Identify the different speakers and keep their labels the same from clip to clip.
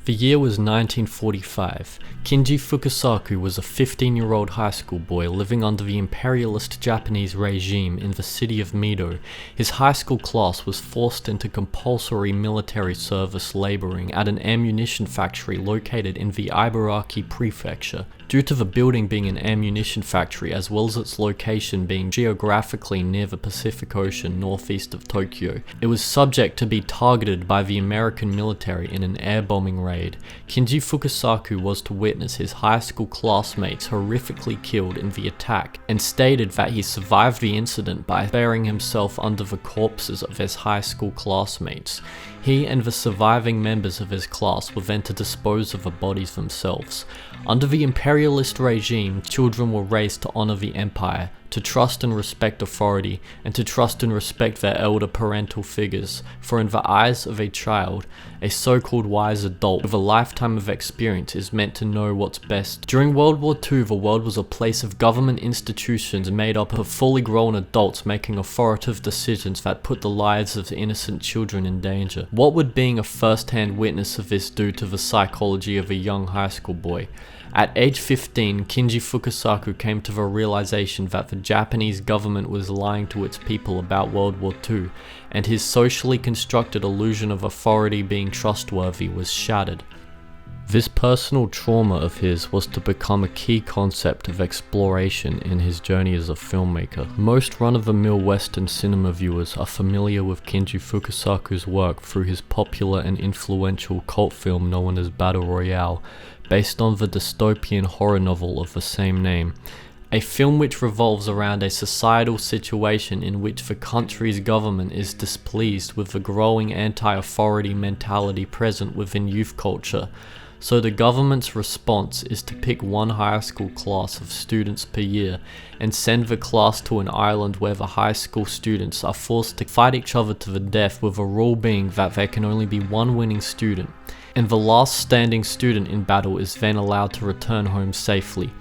Speaker 1: The year was 1945. Kinji Fukasaku was a 15-year-old high school boy living under the imperialist Japanese regime in the city of Mido. His high school class was forced into compulsory military service laboring at an ammunition factory located in the Ibaraki prefecture. Due to the building being an ammunition factory as well as its location being geographically near the Pacific Ocean northeast of Tokyo, it was subject to be targeted by the American military in an air bombing raid. Kinji Fukasaku was to witness his high school classmates horrifically killed in the attack, and stated that he survived the incident by burying himself under the corpses of his high school classmates. He and the surviving members of his class were then to dispose of the bodies themselves. Under the imperialist regime, children were raised to honor the empire, to trust and respect authority, and to trust and respect their elder parental figures, for in the eyes of a child, a so-called wise adult with a lifetime of experience is meant to know what's best. During World War II, the world was a place of government institutions made up of fully grown adults making authoritative decisions that put the lives of innocent children in danger. What would being a first-hand witness of this do to the psychology of a young high school boy? At age 15, Kinji Fukasaku came to the realization that the Japanese government was lying to its people about World War II, and his socially constructed illusion of authority being trustworthy was shattered. This personal trauma of his was to become a key concept of exploration in his journey as a filmmaker. Most run-of-the-mill Western cinema viewers are familiar with Kinji Fukasaku's work through his popular and influential cult film known as Battle Royale, based on the dystopian horror novel of the same name. A film which revolves around a societal situation in which the country's government is displeased with the growing anti-authority mentality present within youth culture. So the government's response is to pick one high school class of students per year and send the class to an island where the high school students are forced to fight each other to the death, with a rule being that there can only be one winning student, and the last standing student in battle is then allowed to return home safely.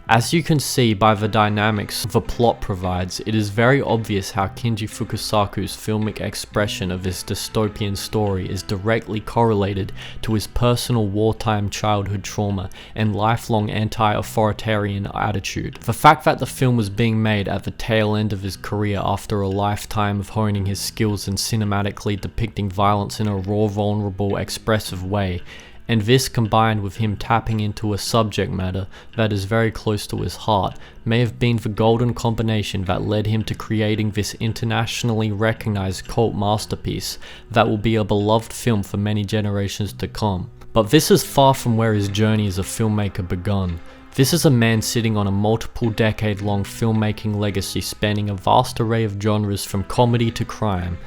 Speaker 1: As you can see by the dynamics the plot provides, it is very obvious how Kinji Fukasaku's filmic expression of this dystopian story is directly correlated to his personal wartime childhood trauma and lifelong anti-authoritarian attitude. The fact that the film was being made at the tail end of his career after a lifetime of honing his skills in cinematically depicting violence in a raw, vulnerable, expressive way, and this combined with him tapping into a subject matter that is very close to his heart, may have been the golden combination that led him to creating this internationally recognized cult masterpiece that will be a beloved film for many generations to come. But this is far from where his journey as a filmmaker begun. This is a man sitting on a multiple decade-long filmmaking legacy spanning a vast array of genres from comedy to crime,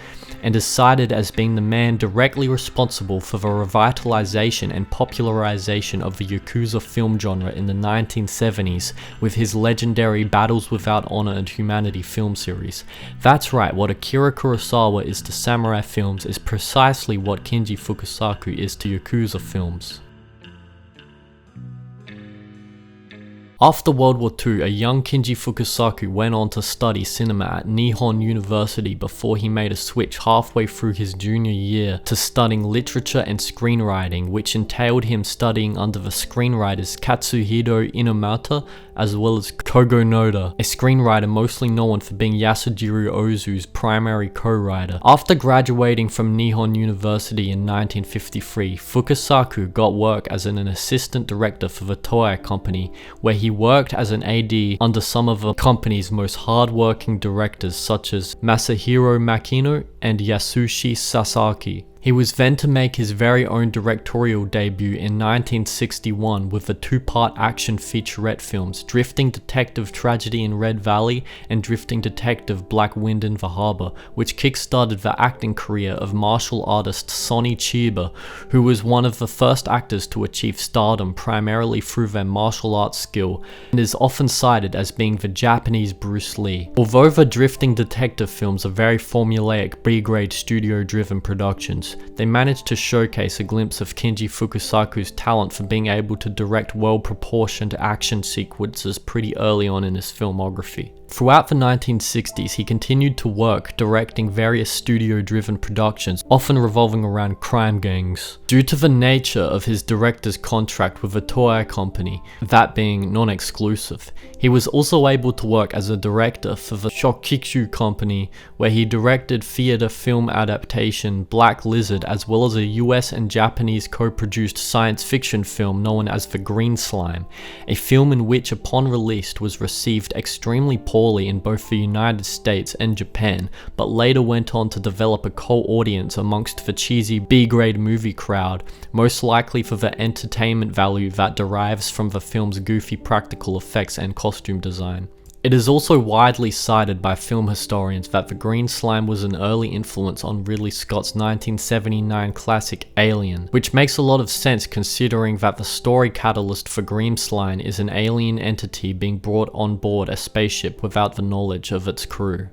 Speaker 1: and is cited as being the man directly responsible for the revitalization and popularization of the yakuza film genre in the 1970s with his legendary Battles Without Honor and Humanity film series. That's right, what Akira Kurosawa is to samurai films is precisely what Kinji Fukasaku is to yakuza films. After World War II, a young Kinji Fukasaku went on to study cinema at Nihon University before he made a switch halfway through his junior year to studying literature and screenwriting, which entailed him studying under the screenwriters Katsuhiro Inomata as well as Kogo Noda, a screenwriter mostly known for being Yasujiro Ozu's primary co-writer. After graduating from Nihon University in 1953, Fukasaku got work as an assistant director for the Toei Company, where he worked as an AD under some of the company's most hard-working directors such as Masahiro Makino and Yasushi Sasaki. He was then to make his very own directorial debut in 1961 with the two-part action featurette films Drifting Detective Tragedy in Red Valley and Drifting Detective Black Wind in the Harbor, which kick-started the acting career of martial artist Sonny Chiba, who was one of the first actors to achieve stardom primarily through their martial arts skill, and is often cited as being the Japanese Bruce Lee. Although the Drifting Detective films are very formulaic B-grade studio-driven productions, series, they managed to showcase a glimpse of Kinji Fukasaku's talent for being able to direct well-proportioned action sequences pretty early on in his filmography. Throughout the 1960s, he continued to work directing various studio-driven productions, often revolving around crime gangs. Due to the nature of his director's contract with the Toei company, that being non-exclusive, he was also able to work as a director for the Shokikyu company, where he directed theater film adaptation Black Lizard, as well as a US and Japanese co-produced science fiction film known as The Green Slime, a film in which upon release was received extremely poorly in both the United States and Japan, but later went on to develop a cult audience amongst the cheesy B-grade movie crowd, most likely for the entertainment value that derives from the film's goofy practical effects and costume design. It is also widely cited by film historians that The Green Slime was an early influence on Ridley Scott's 1979 classic Alien, which makes a lot of sense considering that the story catalyst for Green Slime is an alien entity being brought on board a spaceship without the knowledge of its crew.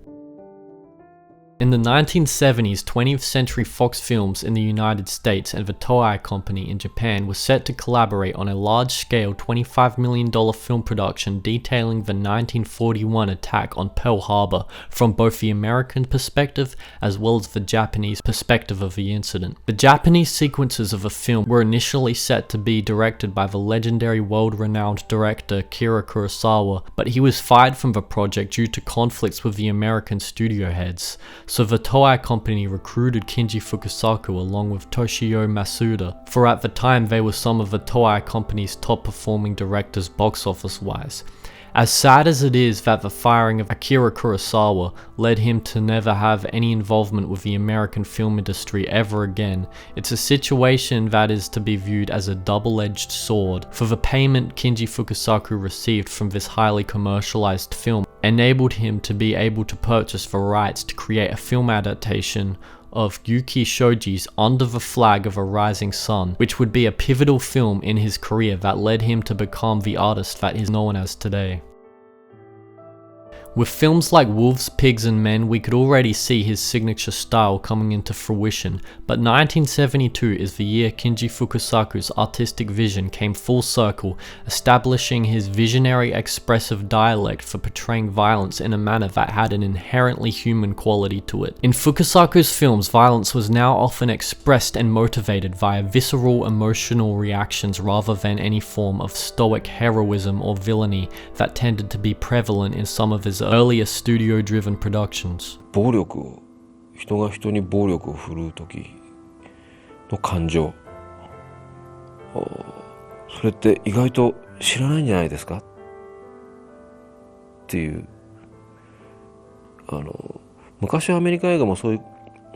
Speaker 1: In the 1970s, 20th Century Fox Films in the United States and the Toei Company in Japan were set to collaborate on a large-scale $25 million film production detailing the 1941 attack on Pearl Harbor from both the American perspective as well as the Japanese perspective of the incident. The Japanese sequences of the film were initially set to be directed by the legendary world-renowned director Akira Kurosawa, but he was fired from the project due to conflicts with the American studio heads. So the Toei company recruited Kinji Fukasaku along with Toshio Masuda, for at the time they were some of the Toei company's top performing directors box office wise. As sad as it is that the firing of Akira Kurosawa led him to never have any involvement with the American film industry ever again, it's a situation that is to be viewed as a double-edged sword, for the payment Kinji Fukasaku received from this highly commercialized film enabled him to be able to purchase the rights to create a film adaptation of Yuki Shoji's Under the Flag of a Rising Sun, which would be a pivotal film in his career that led him to become the artist that is known as today. With films like Wolves, Pigs and Men, we could already see his signature style coming into fruition, but 1972 is the year Kinji Fukasaku's artistic vision came full circle, establishing his visionary expressive dialect for portraying violence in a manner that had an inherently human quality to it. In Fukasaku's films, violence was now often expressed and motivated via visceral emotional reactions rather than any form of stoic heroism or villainy that tended to be prevalent in some of his earlier studio-driven productions.
Speaker 2: 暴力を、人が人に暴力を振るう時の感情、それって意外と知らないんじゃないですかっていう、昔はアメリカ映画もそういう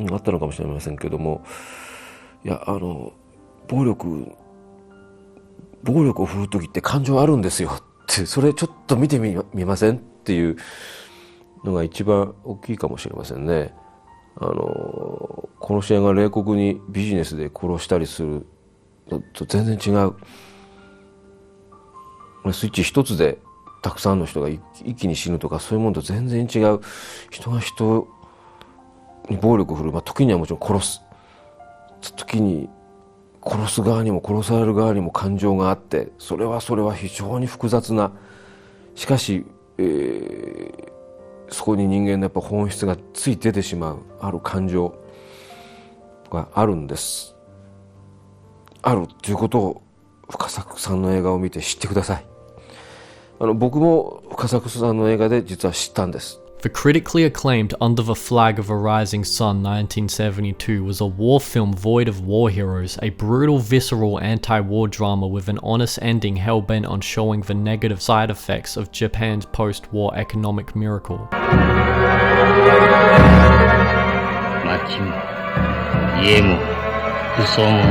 Speaker 2: のがあったのかもしれませんけども、いや暴力を振るう時って感情あるんですよって、それちょっと見てみませんっていうのが一番大きいかもしれませんね。殺し屋が冷酷にビジネスで殺したりするのと全然違う。スイッチ一つでたくさんの人が一気に死ぬとか、そういうものと全然違う。人が人に暴力を振るう、時にはもちろん殺す。時に殺す側にも殺される側にも感情があって、それは非常に複雑な、しかし、そこに人間のやっぱ本質がついて出てしまうある感情があるんです。あるということを深作さんの映画を見て知ってください。僕も深作さんの映画で実は知ったんです。
Speaker 1: The critically acclaimed Under the Flag of a Rising Sun 1972 was a war film void of war heroes, a brutal, visceral anti-war drama with an honest ending hell-bent on showing the negative side effects of Japan's post-war economic miracle.
Speaker 3: 街も家も服装も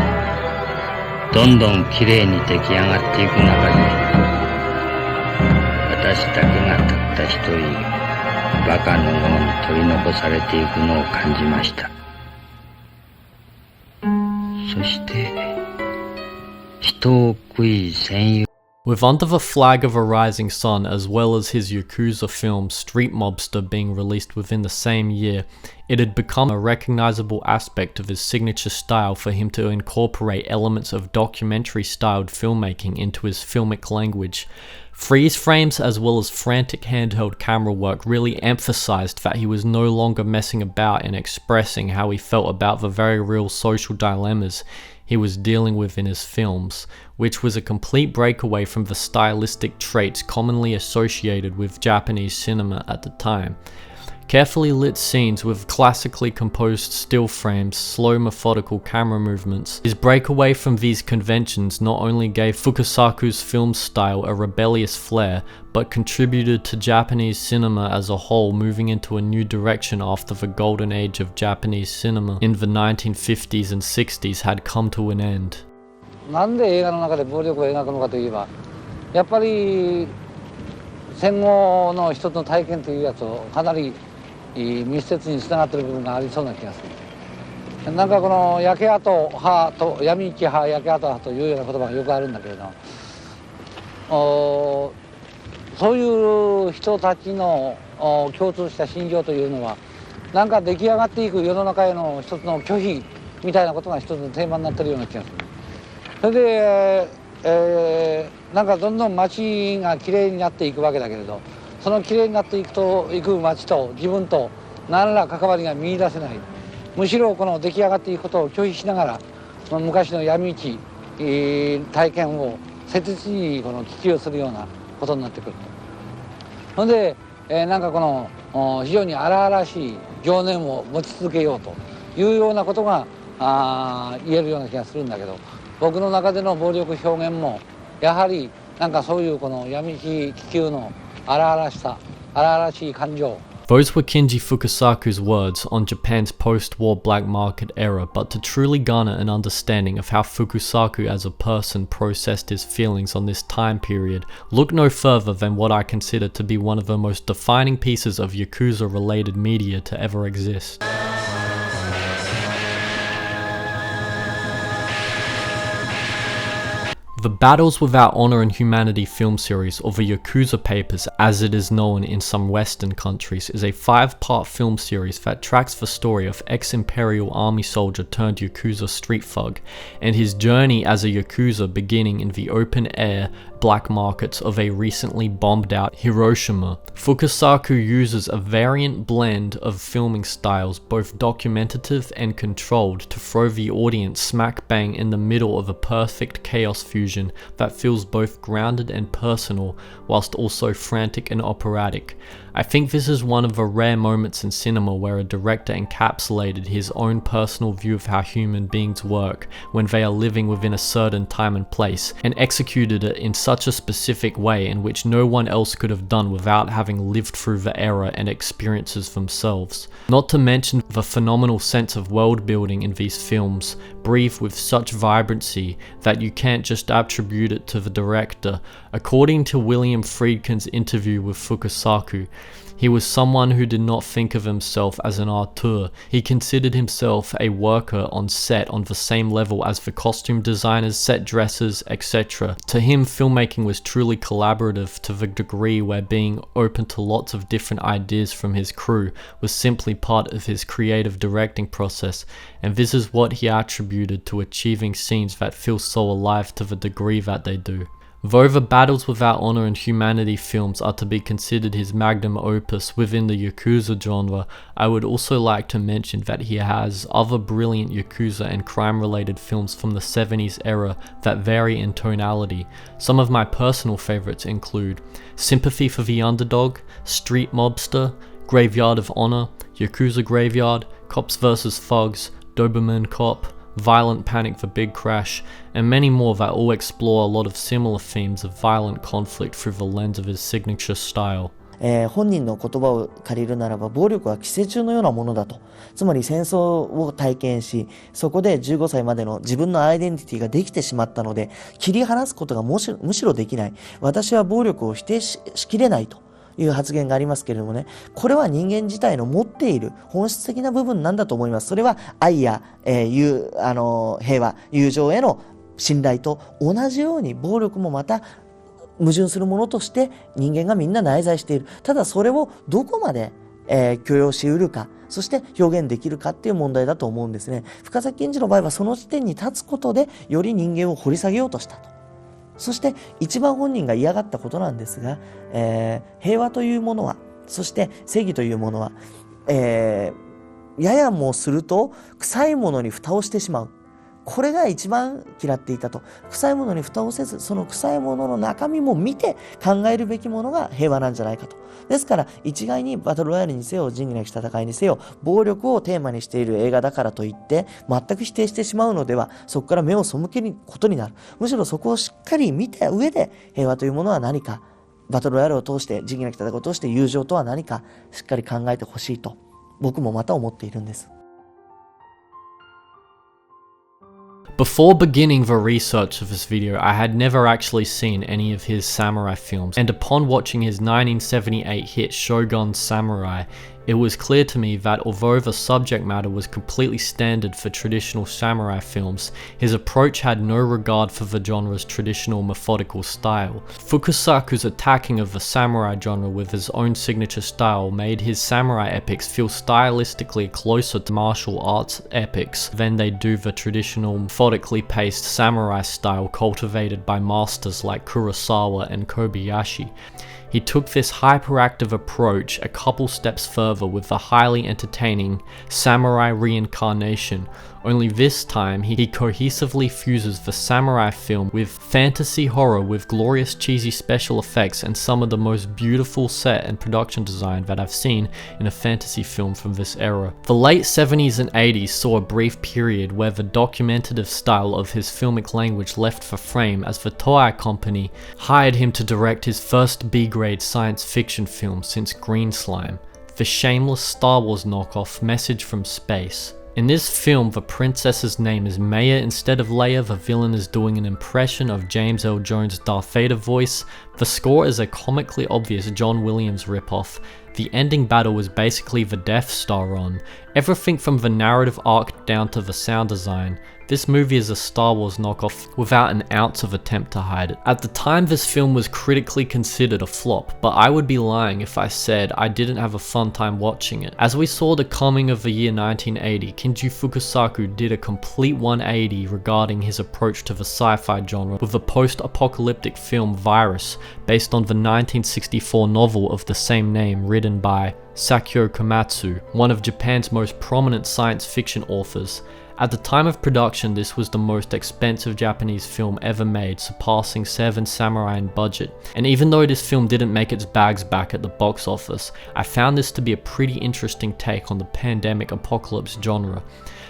Speaker 3: どんどん綺麗に出来上がっていく中で、私だけがたった一人バカのように取り残されていくのを感じました。そして人を食い戦友
Speaker 1: With Under the Flag of a Rising Sun as well as his yakuza film Street Mobster being released within the same year, it had become a recognizable aspect of his signature style for him to incorporate elements of documentary-styled filmmaking into his filmic language. Freeze frames as well as frantic handheld camera work really emphasized that he was no longer messing about and expressing how he felt about the very real social dilemmas he was dealing with in his films, which was a complete breakaway from the stylistic traits commonly associated with Japanese cinema at the time. Carefully lit scenes with classically composed still frames, slow methodical camera movements. His breakaway from these conventions not only gave Fukasaku's film style a rebellious flair, but contributed to Japanese cinema as a whole moving into a new direction after the golden age of Japanese cinema in the 1950s and 60s had come to an end.
Speaker 4: なんで映画の中で暴力を描くのかといえば、やっぱり戦後の一つの体験というやつをかなり密接につながっている部分がありそうな気がする。なんかこの焼け跡派と闇市派焼け跡派というような言葉がよくあるんだけれど、そういう人たちの共通した心情というのはなんか出来上がっていく世の中への一つの拒否みたいなことが一つのテーマになっているような気がする。それで、なんかどんどん街がきれいになっていくわけだけれど、そのきれいになっていく街と自分と何ら関わりが見出せない。むしろこの出来上がっていくことを拒否しながら、昔の闇市、体験を切実にこの危機をするようなことになってくると。それで、なんかこの非常に荒々しい情念を持ち続けようというようなことが言えるような気がするんだけど、僕の中での暴力表現もやはりなんかそういうこの闇市気球の荒々しさ、荒々しい感情。
Speaker 1: Those were Kinji Fukasaku's words on Japan's post-war black market era, but to truly garner an understanding of how Fukasaku as a person processed his feelings on this time period, look no further than what I consider to be one of the most defining pieces of yakuza-related media to ever exist. The Battles Without Honor and Humanity film series, or the Yakuza Papers as it is known in some Western countries, is a 5-part film series that tracks the story of ex-Imperial Army soldier turned Yakuza street thug, and his journey as a Yakuza beginning in the open-air black markets of a recently bombed out Hiroshima. Fukasaku uses a variant blend of filming styles, both documentative and controlled, to throw the audience smack bang in the middle of a perfect chaos fusion that feels both grounded and personal, whilst also frantic and operatic. I think this is one of the rare moments in cinema where a director encapsulated his own personal view of how human beings work when they are living within a certain time and place, and executed it in such a specific way in which no one else could have done without having lived through the era and experiences themselves. Not to mention the phenomenal sense of world building in these films, breathe with such vibrancy that you can't just attribute it to the director. According to William Friedkin's interview with Fukasaku, he was someone who did not think of himself as an auteur. He considered himself a worker on set on the same level as the costume designers, set dressers, etc. To him, filmmaking was truly collaborative to the degree where being open to lots of different ideas from his crew was simply part of his creative directing process, and this is what he attributed to achieving scenes that feel so alive to the degree that they do. Though the Battles Without Honor and Humanity films are to be considered his magnum opus within the Yakuza genre, I would also like to mention that he has other brilliant Yakuza and crime-related films from the 70s era that vary in tonality. Some of my personal favourites include Sympathy for the Underdog, Street Mobster, Graveyard of Honor, Yakuza Graveyard, Cops vs Thugs, Doberman Cop, Violent Panic: The Big Crash, and many more that all explore a lot of similar themes of violent conflict through the lens of his signature style.
Speaker 5: 本人の言葉を借りるならば暴力は寄生虫のようなものだと。つまり戦争を体験し、そこで15歳までの自分のアイデンティティができてしまったので、切り離すことがむしろできない。私は暴力を否定しきれないという発言がありますけれどもね、これは人間自体の持っている本質的な部分なんだと思います。それは愛や、平和、友情への信頼と同じように暴力もまた矛盾するものとして人間がみんな内在している。ただそれをどこまで、許容しうるか、そして表現できるかっていう問題だと思うんですね。深崎賢治の場合はその時点に立つことでより人間を掘り下げようとしたと。そして一番本人が嫌がったことなんですが、平和というものは、そして正義というものは、ややもすると臭いものに蓋をしてしまう。これが一番嫌っていたと。臭いものに蓋をせず、その臭いものの中身も見て考えるべきものが平和なんじゃないかと。ですから一概にバトルロイヤルにせよ、仁義なき戦いにせよ、暴力をテーマにしている映画だからといって全く否定してしまうのでは、そこから目を背けることになる。むしろそこをしっかり見た上で、平和というものは何か、バトルロイヤルを通して、仁義なき戦いを通して友情とは何かしっかり考えてほしいと僕もまた思っているんです。
Speaker 1: Before beginning the research of this video, I had never actually seen any of his samurai films, and upon watching his 1978 hit Shogun Samurai, it was clear to me that although the subject matter was completely standard for traditional samurai films, his approach had no regard for the genre's traditional methodical style. Fukasaku's attacking of the samurai genre with his own signature style made his samurai epics feel stylistically closer to martial arts epics than they do the traditional methodically paced samurai style cultivated by masters like Kurosawa and Kobayashi. He took this hyperactive approach a couple steps further with the highly entertaining Samurai Reincarnation, only this time he cohesively fuses the samurai film with fantasy horror with glorious cheesy special effects and some of the most beautiful set and production design that I've seen in a fantasy film from this era. The late 70s and 80s saw a brief period where the documentative style of his filmic language left the frame as the Toei Company hired him to direct his first B-grade science fiction film since Green Slime, the shameless Star Wars knockoff Message from Space. In this film, the princess's name is Maya instead of Leia. The villain is doing an impression of James L. Jones' Darth Vader voice. The score is a comically obvious John Williams ripoff. The ending battle was basically the Death Star run. Everything from the narrative arc down to the sound design. This movie is a Star Wars knockoff without an ounce of attempt to hide it. At the time, this film was critically considered a flop, but I would be lying if I said I didn't have a fun time watching it. As we saw the coming of the year 1980, Kinji Fukasaku did a complete 180 regarding his approach to the sci-fi genre with the post-apocalyptic film Virus, based on the 1964 novel of the same name written by Sakyo Komatsu, one of Japan's most prominent science fiction authors. At the time of production, this was the most expensive Japanese film ever made, surpassing Seven Samurai in budget. And even though this film didn't make its bags back at the box office, I found this to be a pretty interesting take on the pandemic apocalypse genre.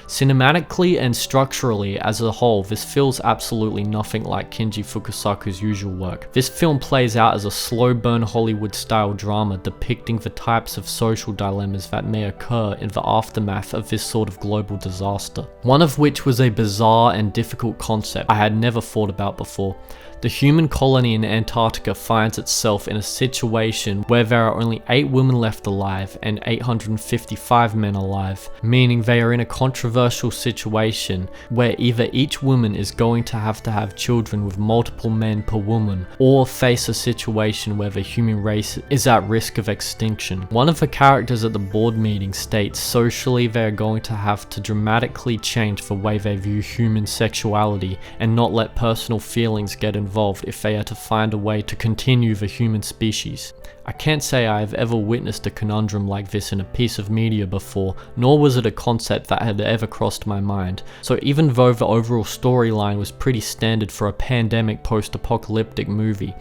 Speaker 1: Cinematically and structurally as a whole, this feels absolutely nothing like Kinji Fukasaku's usual work. This film plays out as a slow burn Hollywood style drama depicting the types of social dilemmas that may occur in the aftermath of this sort of global disaster. One of which was a bizarre and difficult concept I had never thought about before. The human colony in Antarctica finds itself in a situation where there are only 8 women left alive and 855 men alive, meaning they are in a controversial situation where either each woman is going to have children with multiple men per woman, or face a situation where the human race is at risk of extinction. One of the characters at the board meeting states socially they are going to have to dramatically change the way they view human sexuality and not let personal feelings get involved if they are to find a way to continue the human species. I can't say I have ever witnessed a conundrum like this in a piece of media before, nor was it a concept that had ever crossed my mind. So even though the overall storyline was pretty standard for a pandemic post-apocalyptic movie,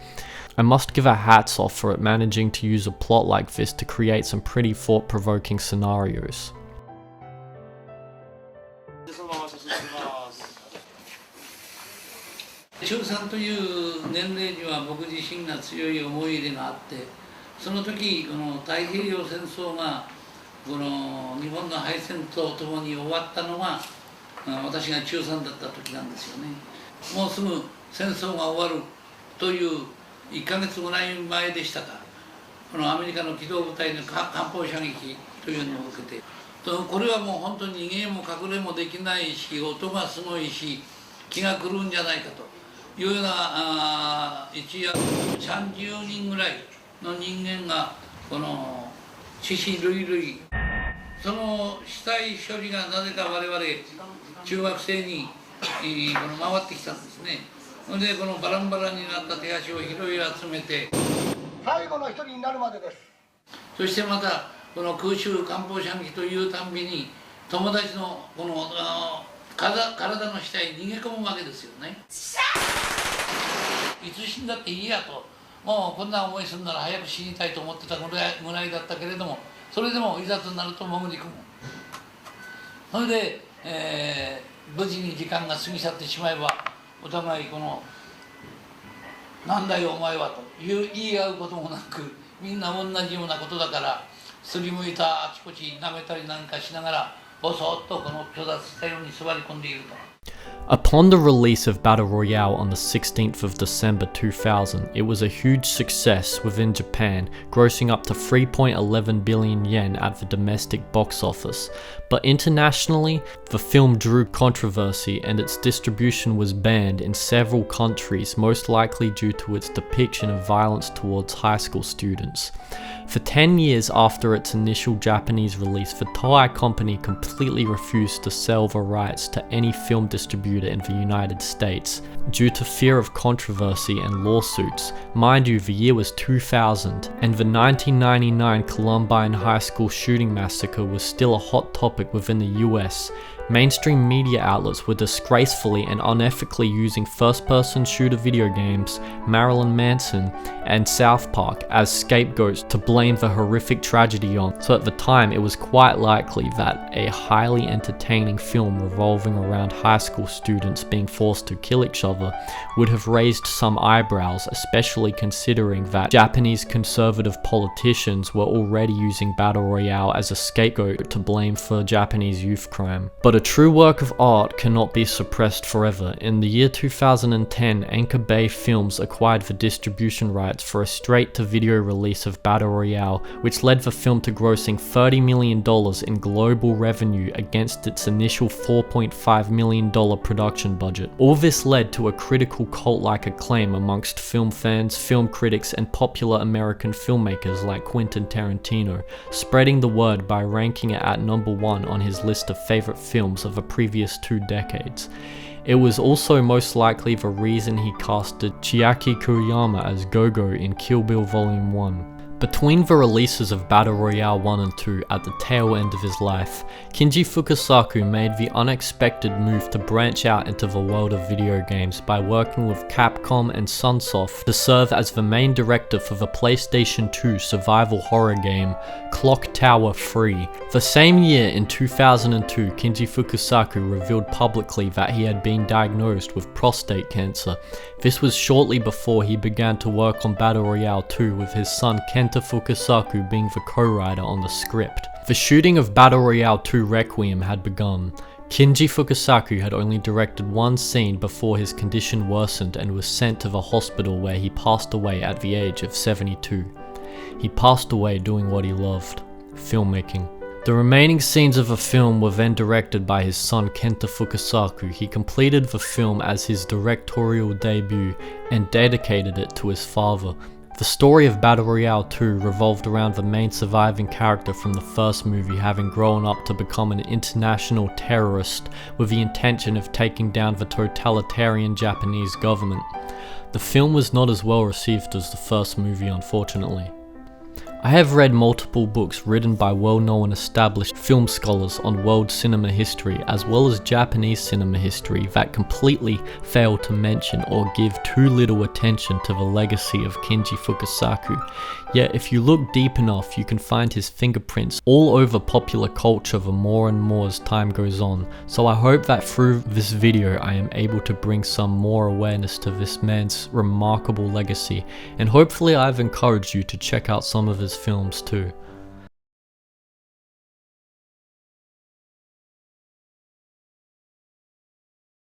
Speaker 1: I must give a hats off for it managing to use a plot like this to create some pretty thought-provoking scenarios.
Speaker 6: 中3という年齢には僕自身が強い思い入れがあって、その時この太平洋戦争がこの日本の敗戦とともに終わったのが私が中3だった時なんですよね。もうすぐ戦争が終わるという1ヶ月ぐらい前でしたか、このアメリカの機動部隊の艦砲射撃というのを受けて、これはもう本当に逃げも隠れもできないし、音がすごいし気が狂うんじゃないかと。いうような一夜30人ぐらいの人間がこの死死類類、その死体処理がなぜか我々中学生にこの回ってきたんですね。それでこのバランバラになった手足を拾い集めて
Speaker 7: 最後の一人になるまでです。
Speaker 6: そしてまたこの空襲艦砲射撃というたんびに友達のこの体の下へ逃げ込むわけですよね。いつ死んだっていいやと、もうこんな思いするなら早く死にたいと思ってたぐらいだったけれども、それでもいざとなると潜り込む。それで、無事に時間が過ぎ去ってしまえばお互いこの「なんだよお前は」と言い合うこともなく、みんな同じようなことだからすりむいたあちこち舐めたりなんかしながらぼそっとこの虚脱したように座り込んでいると。
Speaker 1: Upon the release of Battle Royale on the 16th of December 2000, it was a huge success within Japan, grossing up to 3.11 billion yen at the domestic box office. But internationally, the film drew controversy and its distribution was banned in several countries, most likely due to its depiction of violence towards high school students. For 10 years after its initial Japanese release, the Toei company completely refused to sell the rights to any film distributor in the United States, due to fear of controversy and lawsuits. Mind you, the year was 2000, and the 1999 Columbine High School shooting massacre was still a hot topic within the US. Mainstream media outlets were disgracefully and unethically using first-person shooter video games, Marilyn Manson, and South Park as scapegoats to blame the horrific tragedy on. So at the time, it was quite likely that a highly entertaining film revolving around high school students being forced to kill each other would have raised some eyebrows, especially considering that Japanese conservative politicians were already using Battle Royale as a scapegoat to blame for Japanese youth crime. But a true work of art cannot be suppressed forever. In the year 2010, Anchor Bay Films acquired the distribution rights for a straight-to-video release of Battle Royale, which led the film to grossing $30 million in global revenue against its initial $4.5 million production budget. All this led to a critical cult-like acclaim amongst film fans, film critics, and popular American filmmakers like Quentin Tarantino, spreading the word by ranking it at number 1 on his list of favorite films of the previous 2 decades. It was also most likely the reason he casted Chiaki Kuriyama as Gogo in Kill Bill Volume 1. Between the releases of Battle Royale 1 and 2 at the tail end of his life, Kinji Fukasaku made the unexpected move to branch out into the world of video games by working with Capcom and Sunsoft to serve as the main director for the PlayStation 2 survival horror game Clock Tower 3. The same year, in 2002, Kinji Fukasaku revealed publicly that he had been diagnosed with prostate cancer. This was shortly before he began to work on Battle Royale 2 with his son Kenta Fukasaku being the co-writer on the script. The shooting of Battle Royale 2 Requiem had begun. Kinji Fukasaku had only directed one scene before his condition worsened and was sent to the hospital, where he passed away at the age of 72. He passed away doing what he loved, filmmaking. The remaining scenes of the film were then directed by his son Kenta Fukasaku. He completed the film as his directorial debut and dedicated it to his father. The story of Battle Royale 2 revolved around the main surviving character from the first movie having grown up to become an international terrorist with the intention of taking down the totalitarian Japanese government. The film was not as well received as the first movie, unfortunately. I have read multiple books written by well-known established film scholars on world cinema history as well as Japanese cinema history that completely fail to mention or give too little attention to the legacy of Kinji Fukasaku. Yet if you look deep enough, you can find his fingerprints all over popular culture the more and more as time goes on. So I hope that through this video I am able to bring some more awareness to this man's remarkable legacy, and hopefully I've encouraged you to check out some of his films too.